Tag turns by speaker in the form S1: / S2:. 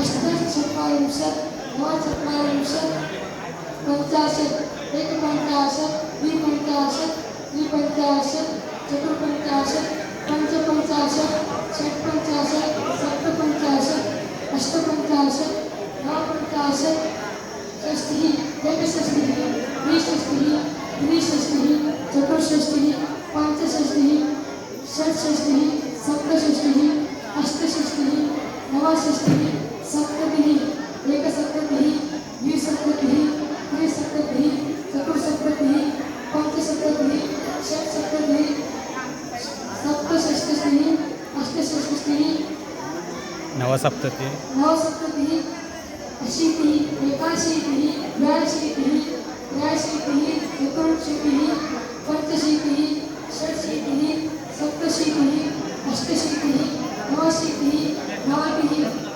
S1: अष्टचत्वारिंशत् नवचत्वारिंशत् पञ्चाशत् एकपञ्चाशत् द्विपञ्चाशत् त्रिपञ्चाशत् चतुर्पञ्चाशत् पञ्चपञ्चाशत् षट्पञ्चाशत् सप्तपञ्चाशत् अष्टपञ्चाशत् नवपञ्चाशत् षष्टिः एकषष्टिः द्विषष्टिः त्रिषष्टिः चतुष्षष्टिः पञ्चषष्टिः षट्षष्टिः सप्तषष्टिः अष्टषष्टिः नवषष्टिः सप्ततिः एकसप्ततिः द्विसप्ततिः त्रिसप्ततिः चतुस्सप्ततिः पञ्चसप्ततिः षट्सप्ततिः सप्तषष्टिः अष्टषष्टिः
S2: नवसप्ततिः
S1: अशीतिः एकाशीतिः द्व्याशीतिः त्रयाशीतिः चतुर्शीतिः पञ्चशीतिः षट्शीतिः सप्तशीतिः अष्टशीतिः नवशीतिः नवतिः